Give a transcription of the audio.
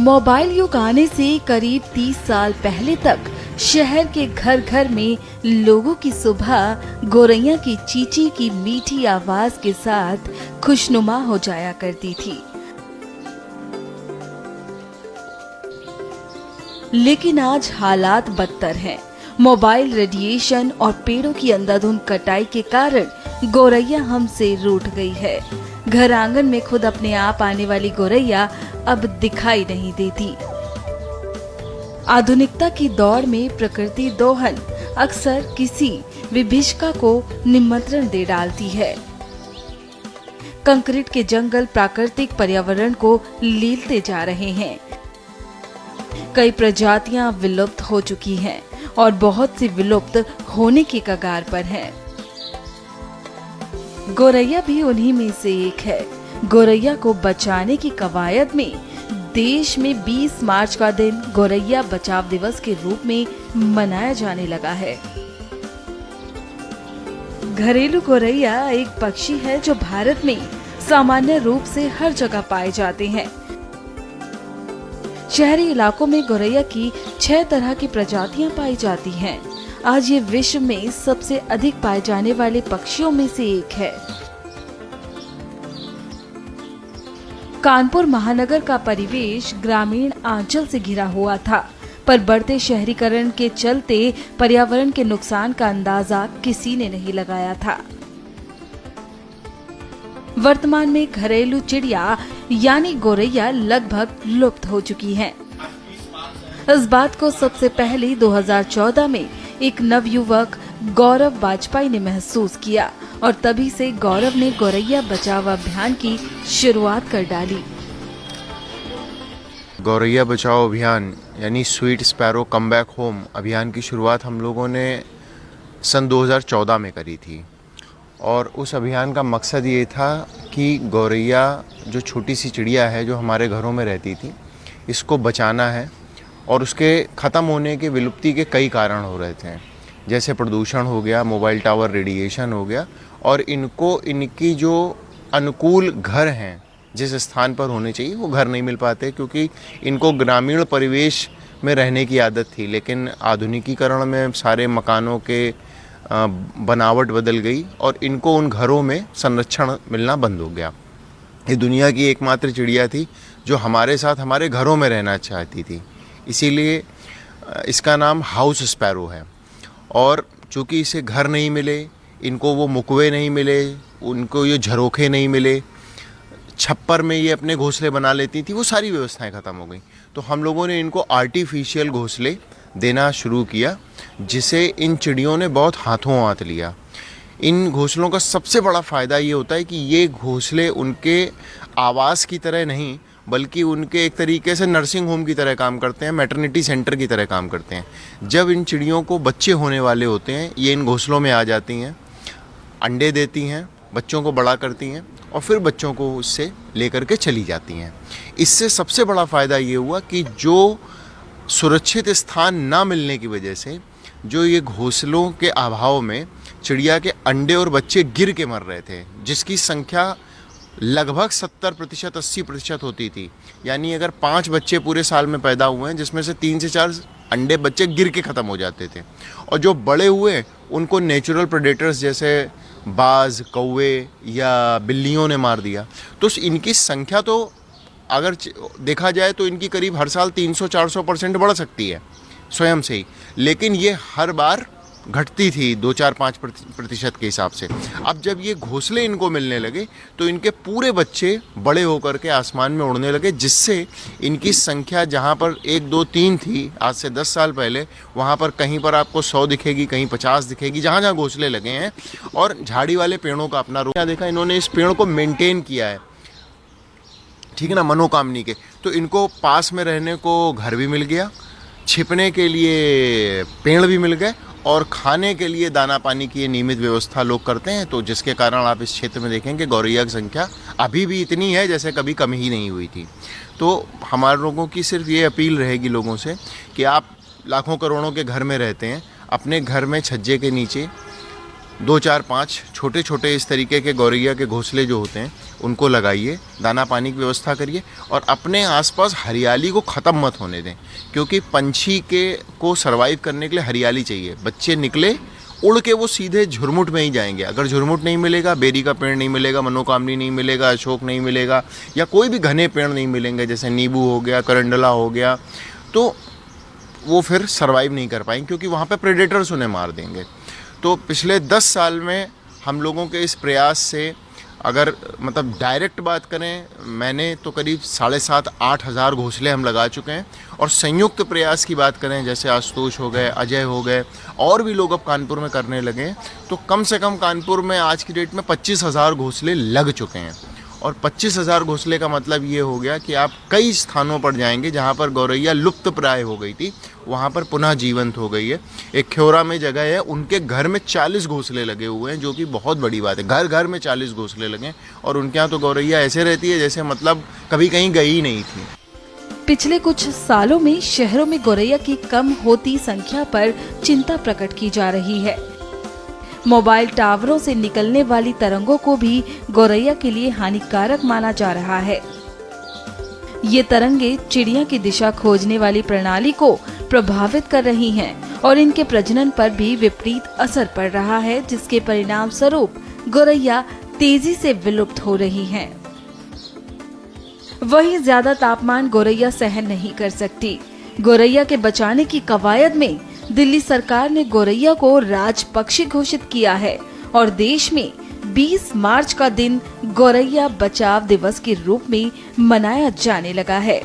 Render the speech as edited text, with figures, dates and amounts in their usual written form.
Mobile युग आने से करीब 30 साल पहले तक शहर के घर घर में लोगों की सुबह गोरैया की चींची की मीठी आवाज के साथ खुशनुमा हो जाया करती थी। लेकिन आज हालात बदतर हैं। मोबाइल रेडिएशन और पेड़ों की अंधाधुंध कटाई के कारण गोरैया हमसे रूठ गई है। घर आंगन में खुद अपने आप आने वाली गोरैया अब दिखाई नहीं देती। आधुनिकता की दौड़ में प्रकृति दोहन अक्सर किसी विभीषिका को निमंत्रण दे डालती है। कंक्रीट के जंगल प्राकृतिक पर्यावरण को लीलते जा रहे हैं। कई प्रजातियां विलुप्त हो चुकी हैं और बहुत सी विलुप्त होने की कगार पर हैं। गोरैया भी उन्हीं में से एक है। गोरैया को बचाने की कवायद में देश में 20 मार्च का दिन गोरैया बचाव दिवस के रूप में मनाया जाने लगा है। घरेलू गोरैया एक पक्षी है जो भारत में सामान्य रूप से हर जगह पाए जाते हैं। शहरी इलाकों में गोरैया की 6 तरह की प्रजातियां पाई जाती हैं। आज ये विश्व में सबसे अधिक पाए जाने वाले पक्षियों में से एक है। कानपुर महानगर का परिवेश ग्रामीण आंचल से घिरा हुआ था, पर बढ़ते शहरीकरण के चलते पर्यावरण के नुकसान का अंदाजा किसी ने नहीं लगाया था। वर्तमान में घरेलू चिड़िया यानी गोरैया लगभग लुप्त हो चुकी हैं। इस बात को सबसे पहले 2014 में एक नवयुवक गौरव वाजपेयी ने महसूस किया और तभी से गौरव ने गोरैया बचाव अभियान की शुरुआत कर डाली। गोरैया बचाओ अभियान यानी sweet sparrow come back home अभियान की शुरुआत हम लोगों ने सन 2014 में करी थी और उस अभियान का मकसद ये था कि गोरैया जो छोटी सी चिड़िया है जो हमारे घरों में रहती थी, इसको बचाना है। और उसके ख़त्म होने के विलुप्ति के कई कारण हो रहे थे, जैसे प्रदूषण हो गया, मोबाइल टावर रेडिएशन हो गया, और इनको इनकी जो अनुकूल घर हैं जिस स्थान पर होने चाहिए वो घर नहीं मिल पाते, क्योंकि इनको ग्रामीण परिवेश में रहने की आदत थी। लेकिन आधुनिकीकरण में सारे मकानों के बनावट बदल गई और इनको उन घरों में संरक्षण मिलना बंद हो गया। ये दुनिया की एकमात्र चिड़िया थी जो हमारे साथ हमारे घरों में रहना चाहती थी, इसीलिए इसका नाम हाउस स्पैरो है। और चूँकि इसे घर नहीं मिले, इनको वो मुकवे नहीं मिले, उनको ये झरोखे नहीं मिले, छप्पर में ये अपने घोंसले बना लेती थी, वो सारी व्यवस्थाएं ख़त्म हो गई। तो हम लोगों ने इनको आर्टिफिशियल घोंसले देना शुरू किया, जिसे इन चिड़ियों ने बहुत हाथों हाथ लिया। इन घोंसलों का सबसे बड़ा फ़ायदा ये होता है कि ये घोंसले उनके आवास की तरह नहीं बल्कि उनके एक तरीके से नर्सिंग होम की तरह काम करते हैं, मैटरनिटी सेंटर की तरह काम करते हैं। जब इन चिड़ियों को बच्चे होने वाले होते हैं, ये इन घोंसलों में आ जाती हैं, अंडे देती हैं, बच्चों को बड़ा करती हैं और फिर बच्चों को उससे लेकर के चली जाती हैं। इससे सबसे बड़ा फ़ायदा ये हुआ कि जो सुरक्षित स्थान ना मिलने की वजह से जो ये घोंसलों के अभाव में चिड़िया के अंडे और बच्चे गिर के मर रहे थे, जिसकी संख्या लगभग 70% 80% होती थी। यानी अगर 5 बच्चे पूरे साल में पैदा हुए हैं, जिसमें से 3 से 4 अंडे बच्चे गिर के ख़त्म हो जाते थे, और जो बड़े हुए उनको नेचुरल प्रेडेटर्स जैसे बाज, कौवे या बिल्लियों ने मार दिया। तो इनकी संख्या तो अगर देखा जाए तो इनकी करीब हर साल 300-400% बढ़ सकती है स्वयं से ही, लेकिन ये हर बार घटती थी 2-4-5% के हिसाब से। अब जब ये घोंसले इनको मिलने लगे तो इनके पूरे बच्चे बड़े होकर के आसमान में उड़ने लगे, जिससे इनकी संख्या जहाँ पर 1, 2, 3 थी आज से 10 साल पहले, वहाँ पर कहीं पर आपको 100 दिखेगी, कहीं 50 दिखेगी, जहाँ जहाँ घोंसले लगे हैं। और झाड़ी वाले पेड़ों का अपना रूप देखा, इन्होंने इस पेड़ को मेनटेन किया है, ठीक है ना, मनोकामनी के। तो इनको पास में रहने को घर भी मिल गया, छिपने के लिए पेड़ भी मिल गए, और खाने के लिए दाना पानी की नियमित व्यवस्था लोग करते हैं। तो जिसके कारण आप इस क्षेत्र में देखेंगे गौरैया की संख्या अभी भी इतनी है जैसे कभी कम ही नहीं हुई थी। तो हमारे लोगों की सिर्फ ये अपील रहेगी लोगों से कि आप लाखों करोड़ों के घर में रहते हैं, अपने घर में छज्जे के नीचे 2 4 5 छोटे छोटे इस तरीके के गौरैया के घोंसले जो होते हैं उनको लगाइए, दाना पानी की व्यवस्था करिए और अपने आसपास हरियाली को ख़त्म मत होने दें, क्योंकि पंछी को सरवाइव करने के लिए हरियाली चाहिए। बच्चे निकले उड़ के वो सीधे झुरमुट में ही जाएंगे। अगर झुरमुट नहीं मिलेगा, बेरी का पेड़ नहीं मिलेगा, मनोकामनी नहीं मिलेगा, अशोक नहीं मिलेगा या कोई भी घने पेड़ नहीं मिलेंगे जैसे नींबू हो गया, करंडला हो गया, तो वो फिर सरवाइव नहीं कर पाएंगे क्योंकि वहाँ पे प्रेडेटर्स उन्हें मार देंगे। तो पिछले 10 साल में हम लोगों के इस प्रयास से अगर मतलब डायरेक्ट बात करें, मैंने तो करीब 7,500-8 हज़ार घोंसले हम लगा चुके हैं और संयुक्त प्रयास की बात करें जैसे आशुतोष हो गए, अजय हो गए और भी लोग अब कानपुर में करने लगे हैं, तो कम से कम कानपुर में आज की डेट में 25,000 घोंसले लग चुके हैं। और 25,000 घोंसले का मतलब ये हो गया कि आप कई स्थानों पर जाएंगे जहाँ पर गौरैया लुप्त प्राय हो गई थी, वहाँ पर पुनः जीवंत हो गई है। एक ख्योरा में जगह है, उनके घर में 40 घोंसले लगे हुए हैं, जो कि बहुत बड़ी बात है। घर घर में 40 घोंसले लगे और उनके यहाँ तो गौरैया ऐसे रहती है जैसे मतलब कभी कहीं गई ही नहीं थी। पिछले कुछ सालों में शहरों में गौरैया की कम होती संख्या पर चिंता प्रकट की जा रही है। मोबाइल टावरों से निकलने वाली तरंगों को भी गौरैया के लिए हानिकारक माना जा रहा है। ये तरंगे चिड़िया की दिशा खोजने वाली प्रणाली को प्रभावित कर रही हैं और इनके प्रजनन पर भी विपरीत असर पड़ रहा है, जिसके परिणाम स्वरूप गौरैया तेजी से विलुप्त हो रही हैं। वहीं ज्यादा तापमान गौरैया सहन नहीं कर सकती। गौरैया के बचाने की कवायद में दिल्ली सरकार ने गौरैया को राज पक्षी घोषित किया है और देश में 20 मार्च का दिन गौरैया बचाव दिवस के रूप में मनाया जाने लगा है।